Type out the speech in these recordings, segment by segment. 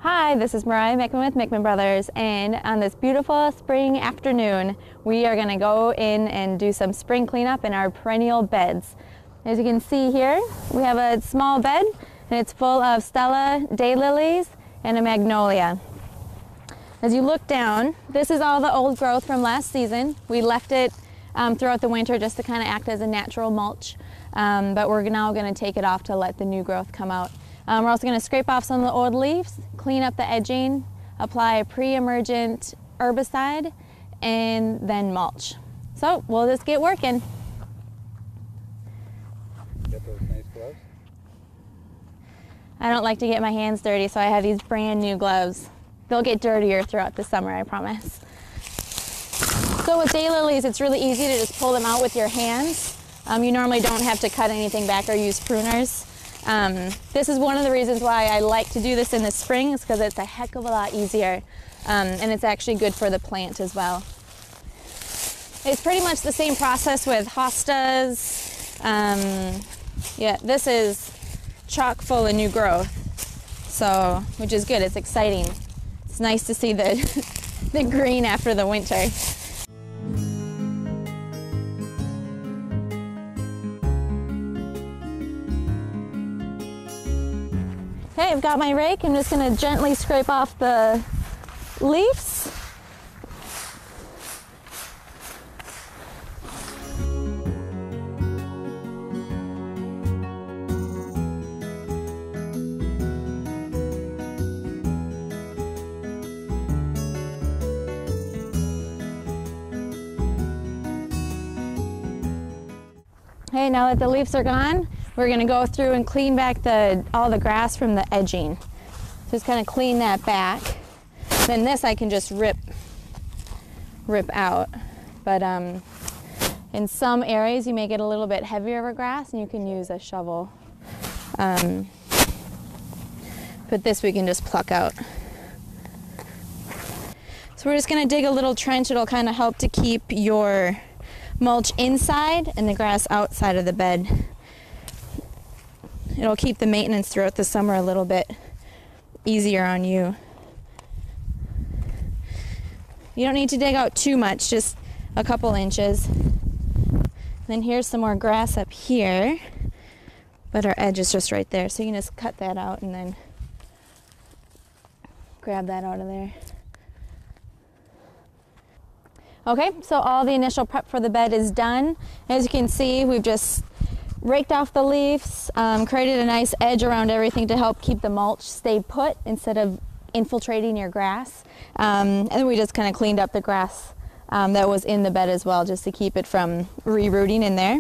Hi, this is Mariah Mickman with Mickman Brothers, and on this beautiful spring afternoon, we are going to go in and do some spring cleanup in our perennial beds. As you can see here, we have a small bed, and it's full of Stella daylilies and a magnolia. As you look down, this is all the old growth from last season. We left it throughout the winter just to kind of act as a natural mulch, but we're now going to take it off to let the new growth come out. We're also going to scrape off some of the old leaves, clean up the edging, apply a pre-emergent herbicide, and then mulch. So we'll just get working. Get those nice gloves? I don't like to get my hands dirty, so I have these brand new gloves. They'll get dirtier throughout the summer, I promise. So with daylilies, it's really easy to just pull them out with your hands. You normally don't have to cut anything back or use pruners. This is one of the reasons why I like to do this in the spring, is because it's a heck of a lot easier, and it's actually good for the plant as well. It's pretty much the same process with hostas. Yeah, this is chock full of new growth, so which is good. It's exciting. It's nice to see the the green after the winter. Okay, I've got my rake. I'm just going to gently scrape off the leaves. Okay, now that the leaves are gone, we're going to go through and clean back all the grass from the edging. Just kind of clean that back. Then this I can just rip out. But in some areas you may get a little bit heavier of grass and you can use a shovel. But this we can just pluck out. So we're just going to dig a little trench. It'll kind of help to keep your mulch inside and the grass outside of the bed. It'll keep the maintenance throughout the summer a little bit easier on you. You don't need to dig out too much, just a couple inches. Then here's some more grass up here, but our edge is just right there, so you can just cut that out and then grab that out of there. Okay, so all the initial prep for the bed is done. As you can see, we've just raked off the leaves, created a nice edge around everything to help keep the mulch stay put instead of infiltrating your grass. And then we just kind of cleaned up the grass that was in the bed as well, just to keep it from re-rooting in there.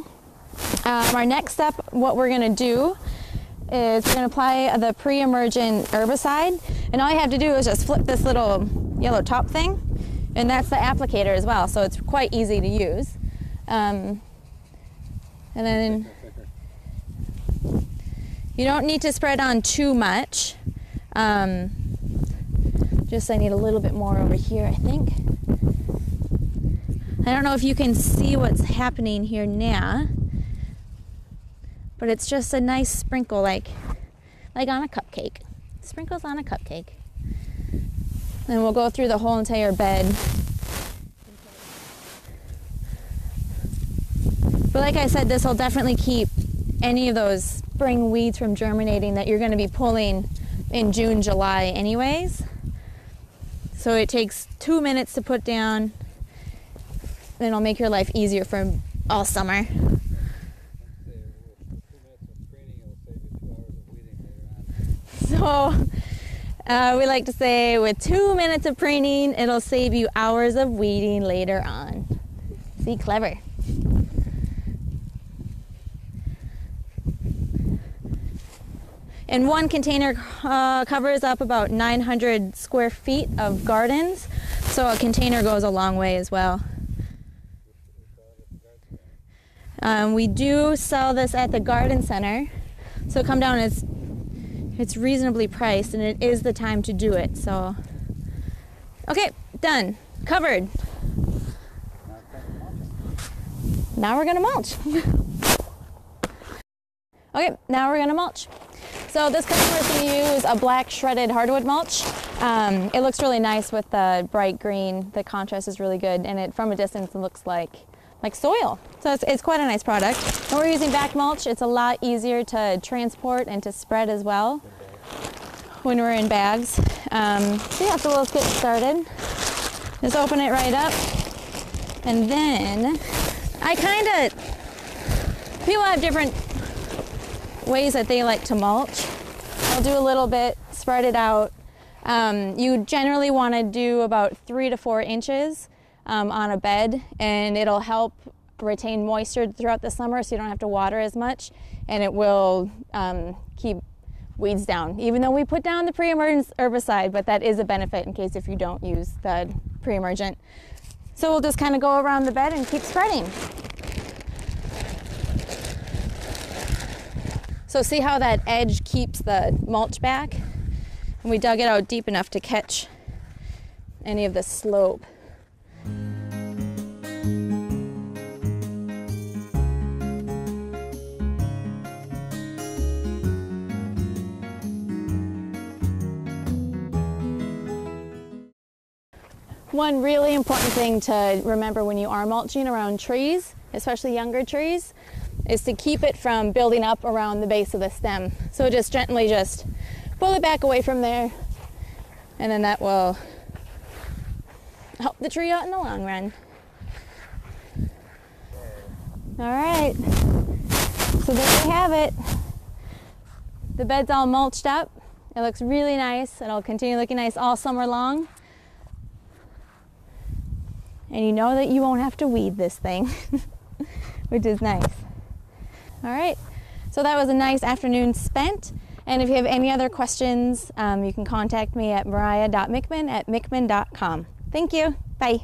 Our next step, what we're going to do is we're going to apply the pre-emergent herbicide. And all you have to do is just flip this little yellow top thing, and that's the applicator as well, so it's quite easy to use. And then you don't need to spread on too much. Just I need a little bit more over here, I think. I don't know if you can see what's happening here now, but it's just a nice sprinkle, like on a cupcake. Sprinkles on a cupcake. And we'll go through the whole entire bed. But like I said, this will definitely keep any of those spring weeds from germinating that you're going to be pulling in June, July anyways. So it takes 2 minutes to put down, and it'll make your life easier for all summer. So we like to say with 2 minutes of preening, it'll save you hours of weeding later on. See, clever. And one container covers up about 900 square feet of gardens, so a container goes a long way as well. We do sell this at the garden center, so come down, it's reasonably priced, and it is the time to do it. So, okay, done, covered. Now we're gonna mulch. Okay, now we're gonna mulch. So this customer is going to use a black shredded hardwood mulch. It looks really nice with the bright green. The contrast is really good, and from a distance it looks like soil. So it's quite a nice product. And we're using back mulch. It's a lot easier to transport and to spread as well when we're in bags. So yeah, so let's get started. Just open it right up, and then people have different ways that they like to mulch. I'll do a little bit, spread it out. You generally want to do about 3 to 4 inches on a bed, and it'll help retain moisture throughout the summer so you don't have to water as much, and it will keep weeds down. Even though we put down the pre-emergent herbicide, but that is a benefit in case if you don't use the pre-emergent. So we'll just kind of go around the bed and keep spreading. So see how that edge keeps the mulch back? And we dug it out deep enough to catch any of the slope. One really important thing to remember when you are mulching around trees, especially younger trees, is to keep it from building up around the base of the stem. So just gently pull it back away from there, and then that will help the tree out in the long run. All right, so there we have it. The bed's all mulched up. It looks really nice. It'll continue looking nice all summer long. And you know that you won't have to weed this thing, which is nice. All right, so that was a nice afternoon spent. And if you have any other questions, you can contact me at mariah.mickman@mickman.com. Thank you. Bye.